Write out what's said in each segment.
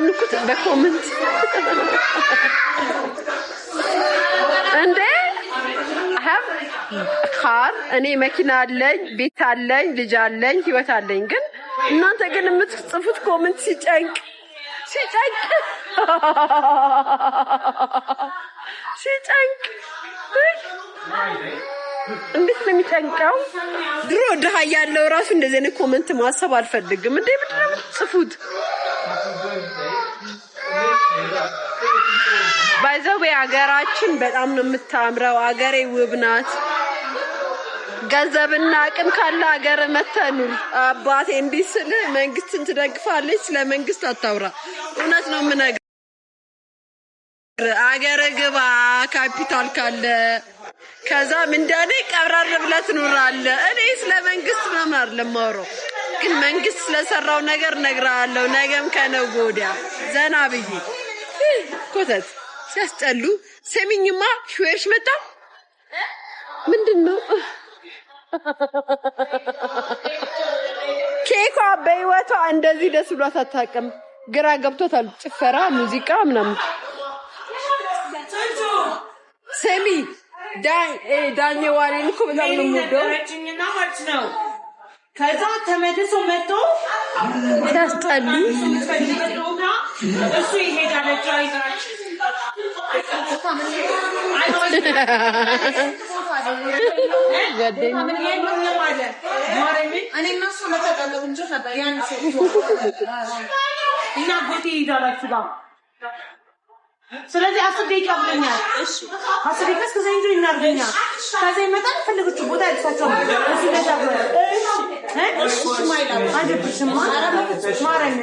አስጨንቁት በኮሜንት እንዴ have car እኔ መኪና አለኝ ቤት አለኝ ልጅ አለኝ ህይወት አለኝ ግን እናንተ ግን የምትጽፉት ኮሜንት ሲጨንቅ እንዴት ነው የሚጨንቀው ድሮ ድሃ ያለው ራሱ እንደዚህ አይነት ኮሜንት ማሰብ አልፈልግም እንዴ ምንድነው ጽፉት ባይዘው ሀገራችን በጣም ነው የምታምረው ሀገሬ ውብ ናት ገንዘብና አቅም ካለ ሀገር መተኑር አባቴ እንዲስል መንግስትን ትደግፋለች ለመንግስት አታውራ እውነት ነው ምነግር ሀገር ግባ ካፒታል ካለ ከዛ ምንዳኔ ቀብራር ብለት ኑራለ እኔ ስለመንግስት መማር ለማወራው ግን መንግስት ስለሰራው ነገር ነግራለሁ ነገም ከነጎዲያ ዘና ብዬ ኮተት ሲያስጠሉ ሰሚኝማ ሹዌሽ መጣ ምንድነው ኬኳ በህይወቷ እንደዚህ ደስ ብሏት አታውቅም ግራ ገብቶታል ጭፈራ ሙዚቃ ምናምን ሰሚ ዳኝ ዋሪን እኮ በጣም ነው የምወደው ከዛ ተመልሶ መጥቶ ሲያስጠሉ እሱ ይሄዳል ጃይዛችን ስለዚህ አስደቂቃ ብለኛል እሺ አስደቂቃ እስከዚህ እንጂ እናርገኛል ከዚህ መጣን ፈልጉት ቦታ ያልሳቸው እሺ ለታገረ እሺ ማይላ አንደብሽማ ማረኝ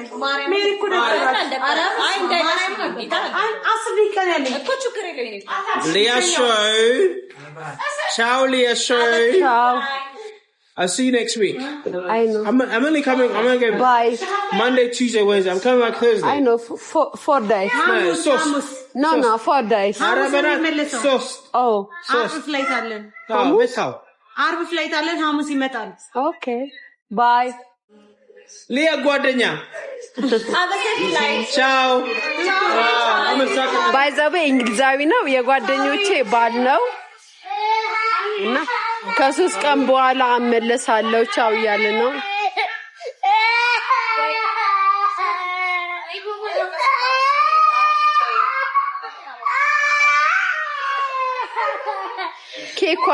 ሜሪ ኩደ አረ አይ እንዳይማረኝ አይ አስደቂቃ ያለኝ እኮ ችግር የለኝም ሊያ ሾው ቻው ሊያ ሾው ቻው I'll see you next week. I know. I'm only coming. I'm gonna go. Bye. Monday, Tuesday, Wednesday. I'm coming back Thursday. I know. 4 days. No, sauce. No, 4 days. Sauce. Oh. Sauce. Flight allen. Oh, miss how? Arb flight allen. Hamus imetal. Okay. Bye. Leah Guadagna. Ciao. By the way, እንግሊዛዊ ነው የጓደኞቼ ባል ነው እና ከሱስ ቀን በኋላ አመለሳለሁ ቻው ያለ ነው ኬኳ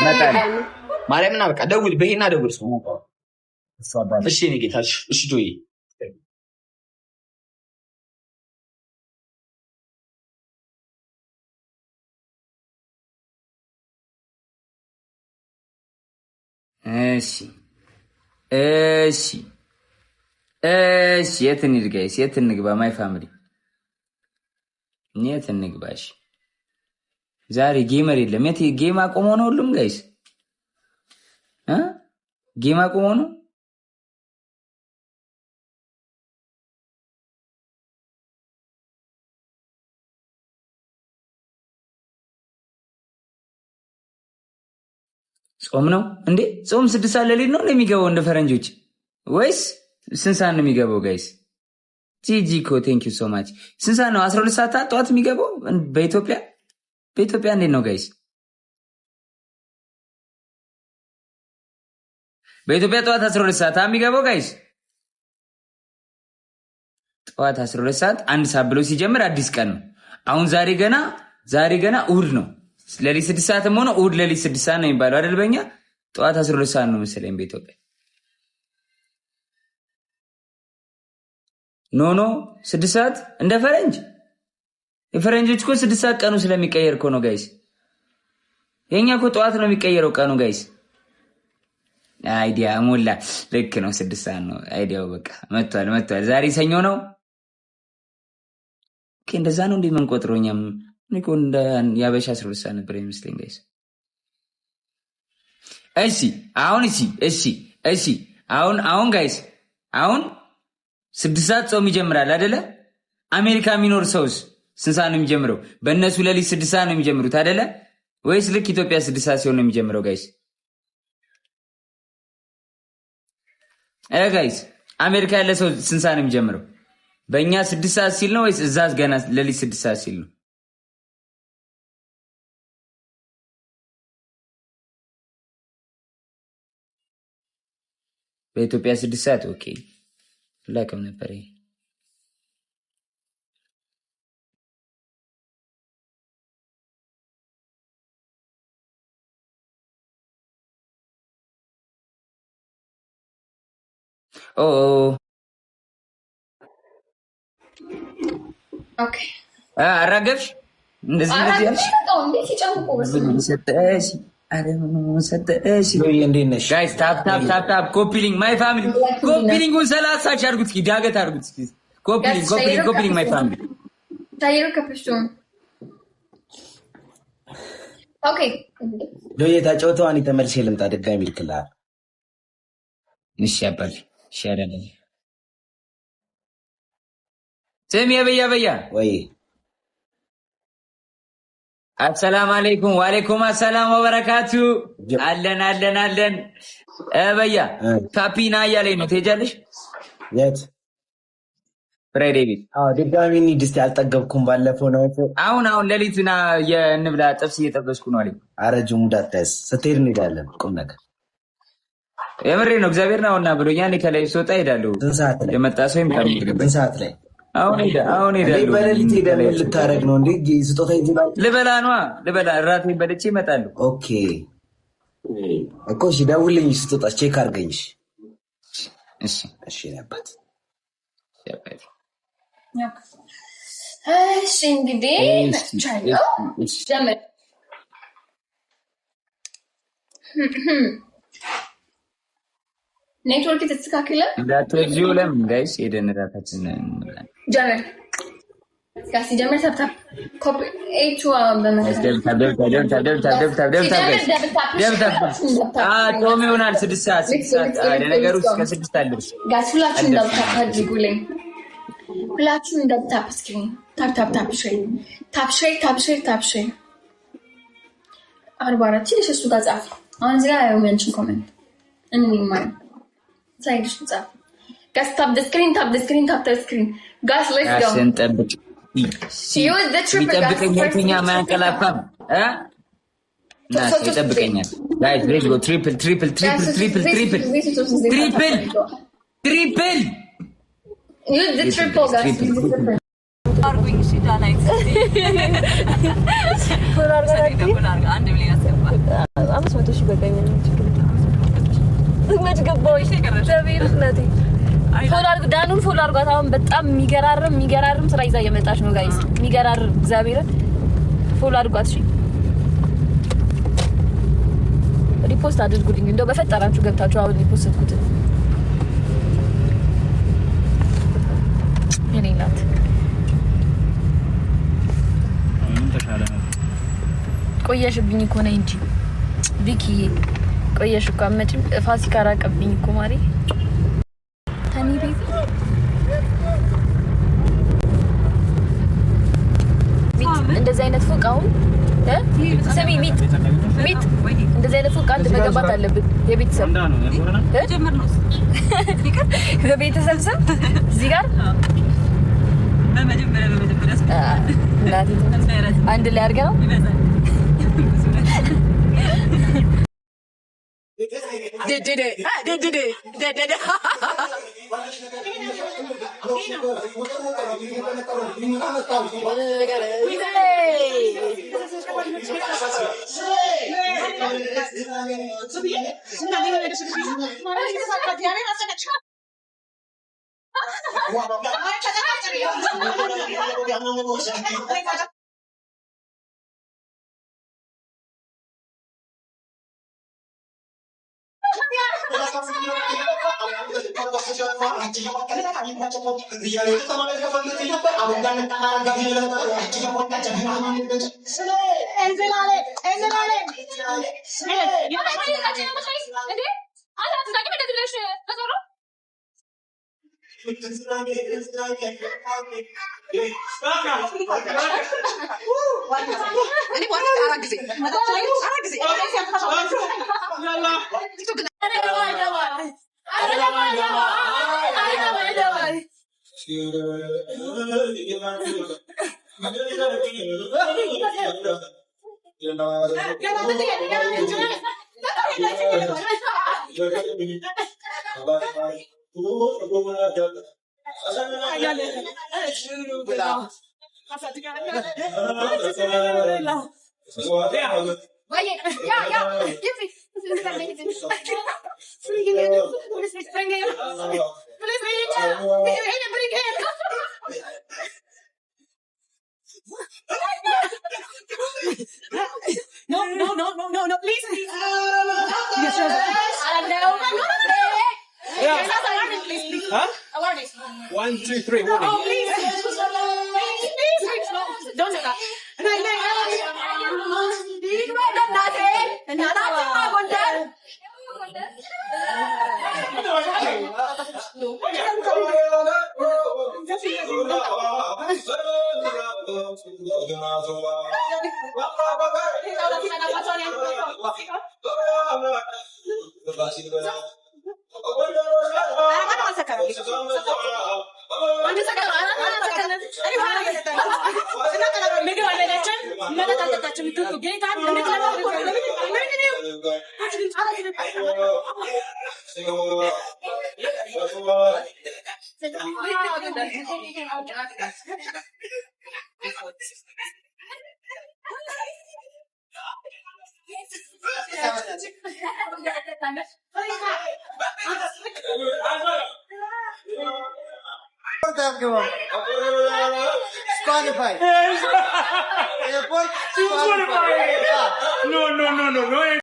መጣን ማርያምና በቃ ደውል በሄና ደውል ሰው እሺ እኔ ጌታሽ እሺ ጆይ እሺ የት እንሂድ ጋይስ የት እንግባ ማይ ፋሚሊ የት እንግባሽ ዛሬ ጌመር የለም የት ጌም አቆሞ ነው ሁሉም ጋይስ ጌም አቆሞ ነው ጾም ነው እንዴ ጾም 6 ሰዓት ለሊት ነው እንደሚገባው እንደ ፈረንጆች ወይስ ስንት ሰዓት ነው የሚገባው ጋይስ ጂጂኮ ቴንክ ዩ ሶ ማች ስንት ሰዓት ነው 12 ሰዓት ጠዋት የሚገባው በኢትዮጵያ እንዴት ነው ጋይስ በኢትዮጵያ ጠዋት 12 ሰዓት የሚገባው ጋይስ ጠዋት 12 ሰዓት አንድ ሰዓት ብሎ ሲጀምር አዲስ ቀን ነው አሁን ዛሬ ገና እሁድ ነው ለሊት 6 ሰዓት ሆኖ እሁድ ለሊት 6 ሰዓት ነው የሚባለው አይደል በእኛ ጠዋት 12 ሰዓት ነው መሰለኝ በኢትዮጵያ ኖ 6 ሰዓት እንደ ፈረንጅ የፈረንጆች እኮ 6 ሰዓት ቀኑ ስለሚቀየር እኮ ነው ጋይስ የኛ እኮ ጠዋት ነው የሚቀየረው ቀኑ ጋይስ አይዲያ ሞላ ልክ ነው 6 ሰዓት ነው አይዲያው በቃ መጥቷል ዛሬ ሰኞ ነው እንደዛ ነው እንደምንቆጥሮኛም ንቆንዳ ያበሻ 12 ሰዓት ነበር የሚመስለኝ ጋይስ እሺ አሁን ጋይስ አሁን 6 ሰዓት ጾም ይጀምራል አይደለ አሜሪካ የሚኖር ሰውስ ስንት ሰዓት ነው የሚጀምረው በእነሱ ለሊት 6 ሰዓት ነው የሚጀምሩት አይደለ ወይስ ልክ ኢትዮጵያ 6 ሰዓት ሲሆን ነው የሚጀምረው ጋይስ ጋይስ አሜሪካ ያለ ሰው ስንት ሰዓት ነው የሚጀምረው? በእኛ 6 ሰዓት ሲል ነው ወይስ እዛስ ገና ሌሊት 6 ሰዓት ሲል ነው? በኢትዮጵያ 6 ሰዓት ኦኬ። ላከም ነበር ይሄ ኦ ኦኬ አራገብሽ እንደዚህ ያልሽ ሰጠሽ ሰጠሽ። ጋይስ ታፕ ታፕ ታፕ ታፕ ኮፒሊንግ ማይ ፋሚሊ ኮፒሊንጉን 30 ሺህ አድርጉት እስኪ ዳገት አድርጉት እስኪ ኮፒሊንግ ማይ ፋሚሊ ታየሩ ከፍሽቱን ኦኬ ዶዬ ታጫውተው አኒ ተመልሼ ልምጣ ድጋሚ ልክልሃል። እሺ አባቴ እሺ አይደለም ስሚ በያ ወይ አሰላም አለይኩም ወአለይኩም አሰላም ወበረካቱ አለን በያ ካፒና እያለኝ ነው ትሄጃለሽ የት ፍራይዴ ቤት ድጋሚ እንሂድ እስኪ አልጠገብኩም ባለፈው ነው አሁን ሌሊትና የእንብላ ጥብስ እየጠበስኩ ነው አለኝ ኧረ ጅሙድ አታያዝ ስትሄድ እንሄዳለን ቁም ነገር የምሬ ነው እግዚአብሔር ነውና ብሎኛል ከላይ ስወጣ እሄዳለሁ የመጣ ሰው ይምጣ ሰዓት ላይ አሁን ሄዳለሁ በሌሊት ሄደን ምን ልታረግ ነው እንዴ ስጦታ ይጅላል ልበላ እራቴን በልቼ እመጣለሁ ኦኬ እኮ እሺ ደውልልኝ ስጦታ ቼክ አድርገኝ እሺ ነባት እሺ እንግዲህ ቻለው ጀመር ኔትወርክ ተስተካከለ እንዳትወጂው ለምን ጋይስ ሄደን እራታችን ጀመር ጋሲ ጀመር ታፕ ኮፒ ኤቹ ቶም ይሆናል 6 ሰዓት ለነገሩ እስከ 6 አለሽ ጋስ ሁላችሁም እንዳታፕ አድርጉልኝ ሁላችሁም እንዳታፕ ስክሪን ታፕ ሼር አርባራት ትንሽ እሱ ጋር ጻፍ አሁን እዚህ ጋር ያንቺን ኮሜንት እንሚማር ሳይድሽ ጻፍ ጋስ ታፕ ስክሪን ጋስ ሌትስ ጎ አስንጠብቅ ይጠብቀኛል ማንቀላፋም ናስ ይጠብቀኛል ጋይስ ሌትስ ጎ ትሪፕል use the triple guys አርጉኝ እሺ ዳናይት አንድ ብሌን ያስገባል 500 ሺህ በቀኝ ነው ገባው ዳኑን ፎሎ አድርጓት። አሁን በጣም የሚገራርም ስራ ይዛ እየመጣች ነው ጋይስ። የሚገራርም እግዚአብሔርን ፎሎ አድርጓት። እሺ ሪፖስት አድርጉልኝ እንደው በፈጠራችሁ ገብታችሁ አሁን ሪፖስትኩት የኔናት ቆየሽብኝ እኮ ነኝ እንጂ ቪኪ ቆየሽ እኮ አመጭም ፋሲካ ራቀብኝ እኮ ማሪ ታኒ ቤቢ እንደዚህ አይነት ፎቅ አሁን ሰሚ ሚት እንደዚህ አይነት ፎቅ አንድ መገባት አለብን። የቤተሰብ ጀምርነው የቤተሰብ ስም እዚህ ጋር በመጀመሪያ አንድ ላይ አድርገ ነው No, please. Yes, sir. Huh? 1, 2, 3, warning. Oh, please. Please. Don't do that. Spotify. No.